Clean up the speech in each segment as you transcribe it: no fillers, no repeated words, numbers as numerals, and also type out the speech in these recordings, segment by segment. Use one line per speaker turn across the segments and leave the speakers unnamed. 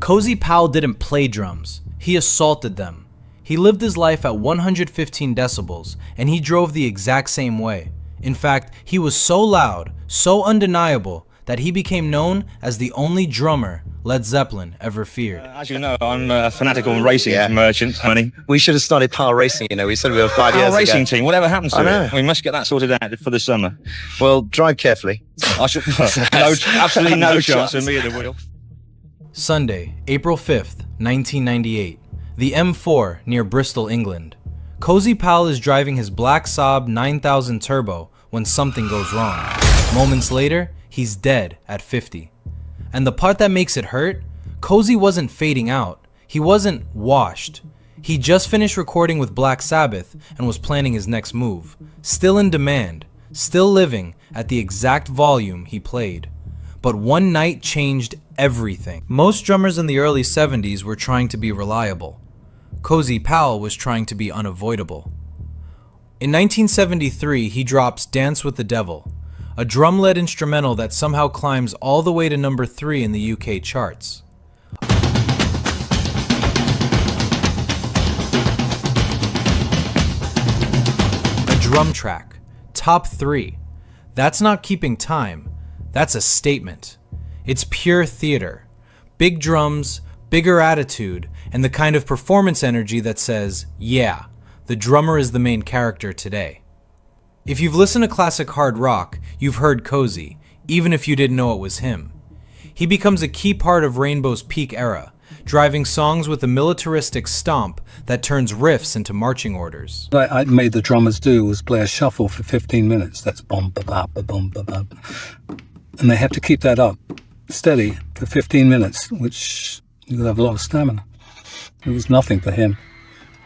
Cozy Powell didn't play drums, he assaulted them. He lived his life at 115 decibels, and he drove the exact same way. In fact, he was so loud, so undeniable, that he became known as the only drummer Led Zeppelin ever feared.
As you know, I'm a fanatical racing merchant, honey.
We should have started Power Racing, you know. We said we were 5 years ago.
Power racing team, whatever happens to it? We must get that sorted out for the summer.
Well, drive carefully.
I should, absolutely no chance of me at the wheel.
Sunday, April 5th, 1998. The M4 near Bristol, England. Cozy Powell is driving his Black Sabbath 9000 Turbo when something goes wrong. Moments later, he's dead at 50. And the part that makes it hurt, Cozy wasn't fading out. He wasn't washed. He just finished recording with Black Sabbath and was planning his next move. Still in demand, still living at the exact volume he played. But one night changed everything. Most drummers in the early 70s were trying to be reliable. Cozy Powell was trying to be unavoidable. In 1973, he drops Dance with the Devil, a drum-led instrumental that somehow climbs all the way to number 3 in the UK charts. A drum track, top 3. That's not keeping time, that's a statement. It's pure theater. Big drums, bigger attitude, and the kind of performance energy that says, yeah, the drummer is the main character today. If you've listened to classic hard rock, you've heard Cozy, even if you didn't know it was him. He becomes a key part of Rainbow's peak era, driving songs with a militaristic stomp that turns riffs into marching orders.
What I made the drummers do was play a shuffle for 15 minutes. That's bum ba ba ba bum ba ba. And they have to keep that up steady for 15 minutes, which you have a lot of stamina. It was nothing for him.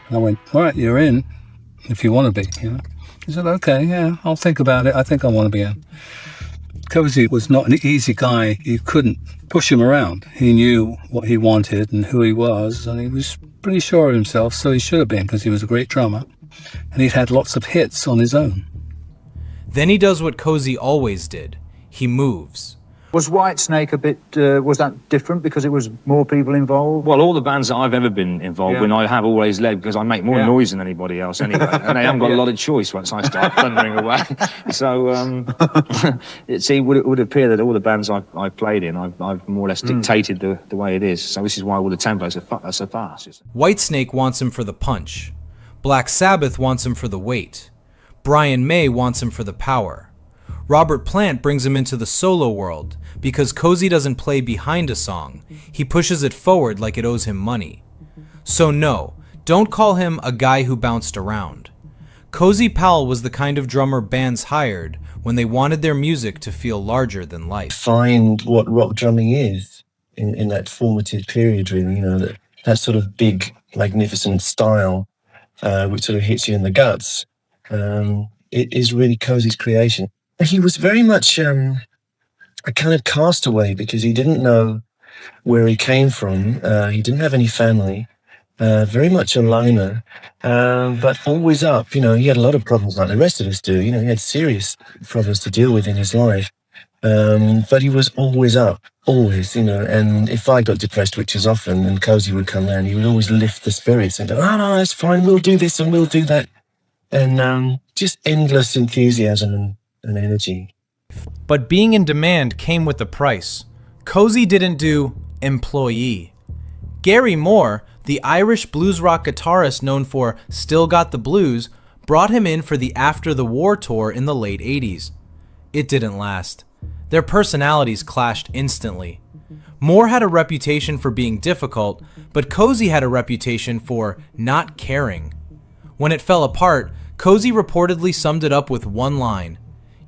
And I went, all right, you're in if you want to be, you know. He said, okay, yeah, I'll think about it. I think I want to be in. Cozy was not an easy guy. You couldn't push him around. He knew what he wanted and who he was, and he was pretty sure of himself, so he should have been, because he was a great drummer. And he'd had lots of hits on his own.
Then he does what Cozy always did. He moves.
Was Whitesnake a bit, was that different because it was more people involved?
Well, all the bands that I've ever been involved in, I have always led because I make more noise than anybody else anyway. And they haven't got a lot of choice once I start thundering away. So, it would appear that all the bands I've played in, I've more or less dictated the way it is. So this is why all the tempos are so fast.
Whitesnake wants him for the punch. Black Sabbath wants him for the weight. Brian May wants him for the power. Robert Plant brings him into the solo world because Cozy doesn't play behind a song. He pushes it forward like it owes him money. So no, don't call him a guy who bounced around. Cozy Powell was the kind of drummer bands hired when they wanted their music to feel larger than life.
Find what rock drumming is in that formative period, really, you know, that sort of big, magnificent style, which sort of hits you in the guts. It is really Cozy's creation. He was very much a kind of castaway because he didn't know where he came from. He didn't have any family, very much a loner, but always up. You know, he had a lot of problems like the rest of us do. You know, he had serious problems to deal with in his life, but he was always up, always, you know. And if I got depressed, which was often, and Cozy would come round, he would always lift the spirits and go, oh, no, it's fine, we'll do this and we'll do that. And just endless enthusiasm and energy.
But being in demand came with a price. Cozy didn't do employee. Gary Moore, the Irish blues rock guitarist known for Still Got the Blues, brought him in for the After the War tour in the late 80s. It didn't last. Their personalities clashed instantly. Moore had a reputation for being difficult, but Cozy had a reputation for not caring. When it fell apart, Cozy reportedly summed it up with one line: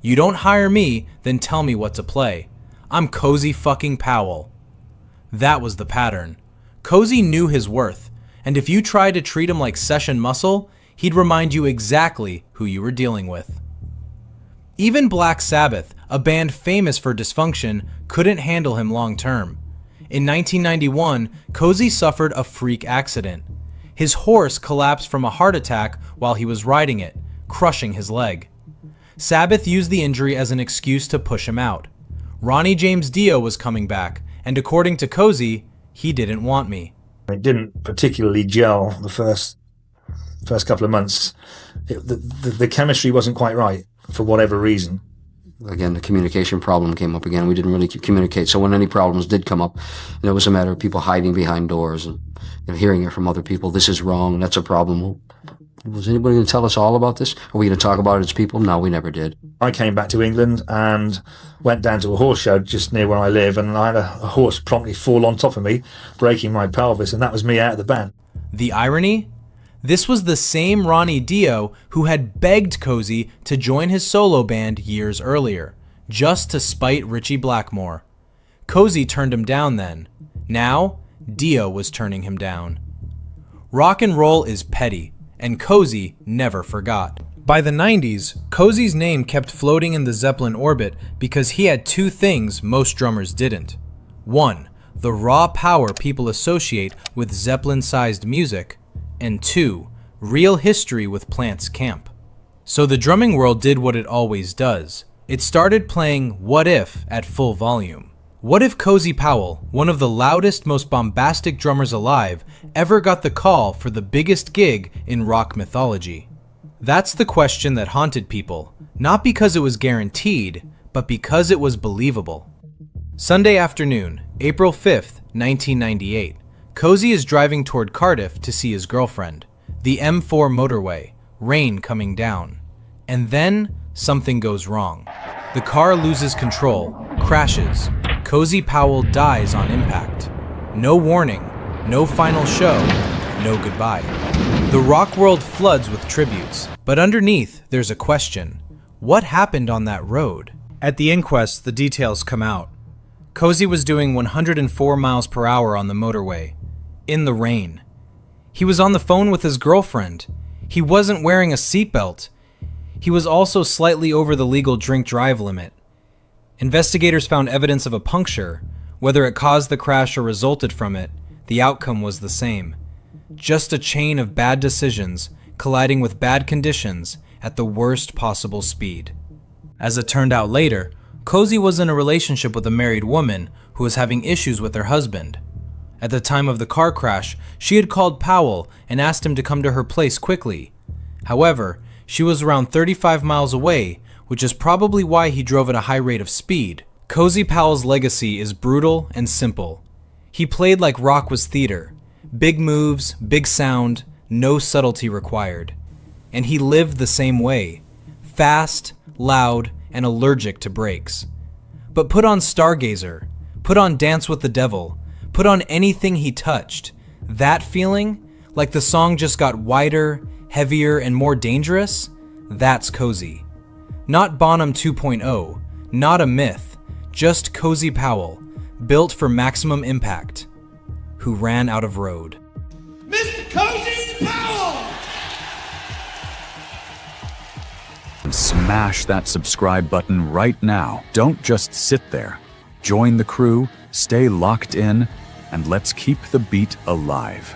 "You don't hire me, then tell me what to play. I'm Cozy fucking Powell." That was the pattern. Cozy knew his worth, and if you tried to treat him like session muscle, he'd remind you exactly who you were dealing with. Even Black Sabbath, a band famous for dysfunction, couldn't handle him long term. In 1991, Cozy suffered a freak accident. His horse collapsed from a heart attack while he was riding it, crushing his leg. Sabbath used the injury as an excuse to push him out. Ronnie James Dio was coming back, and according to Cozy, he didn't want me.
It didn't particularly gel the first couple of months. The chemistry wasn't quite right for whatever reason.
Again, the communication problem came up again. We didn't really communicate. So when any problems did come up, it was a matter of people hiding behind doors and hearing it from other people. This is wrong. That's a problem. Well, was anybody going to tell us all about this? Are we going to talk about it as people? No, we never did.
I came back to England and went down to a horse show just near where I live, and I had a horse promptly fall on top of me, breaking my pelvis, and that was me out of the band.
The irony? This was the same Ronnie Dio who had begged Cozy to join his solo band years earlier, just to spite Ritchie Blackmore. Cozy turned him down then. Now, Dio was turning him down. Rock and roll is petty, and Cozy never forgot. By the 90s, Cozy's name kept floating in the Zeppelin orbit because he had two things most drummers didn't. One, the raw power people associate with Zeppelin-sized music, and two, real history with Plant's camp. So the drumming world did what it always does. It started playing What If at full volume. What if Cozy Powell, one of the loudest, most bombastic drummers alive, ever got the call for the biggest gig in rock mythology? That's the question that haunted people, not because it was guaranteed, but because it was believable. Sunday afternoon, April 5th, 1998. Cozy is driving toward Cardiff to see his girlfriend. The M4 motorway, rain coming down. And then, something goes wrong. The car loses control, crashes. Cozy Powell dies on impact. No warning, no final show, no goodbye. The rock world floods with tributes, but underneath there's a question. What happened on that road? At the inquest, the details come out. Cozy was doing 104 miles per hour on the motorway, in the rain. He was on the phone with his girlfriend. He wasn't wearing a seatbelt. He was also slightly over the legal drink-drive limit. Investigators found evidence of a puncture. Whether it caused the crash or resulted from it, the outcome was the same. Just a chain of bad decisions colliding with bad conditions at the worst possible speed. As it turned out later, Cozy was in a relationship with a married woman who was having issues with her husband. At the time of the car crash, she had called Powell and asked him to come to her place quickly. However, she was around 35 miles away, which is probably why he drove at a high rate of speed. Cozy Powell's legacy is brutal and simple. He played like rock was theater. Big moves, big sound, no subtlety required. And he lived the same way. Fast, loud, and allergic to breaks. But put on Stargazer, put on Dance with the Devil, put on anything he touched. That feeling, like the song just got wider, heavier, and more dangerous, that's Cozy. Not Bonham 2.0, not a myth, just Cozy Powell, built for maximum impact, who ran out of road.
Mr. Cozy Powell!
Smash that subscribe button right now. Don't just sit there. Join the crew, stay locked in, and let's keep the beat alive.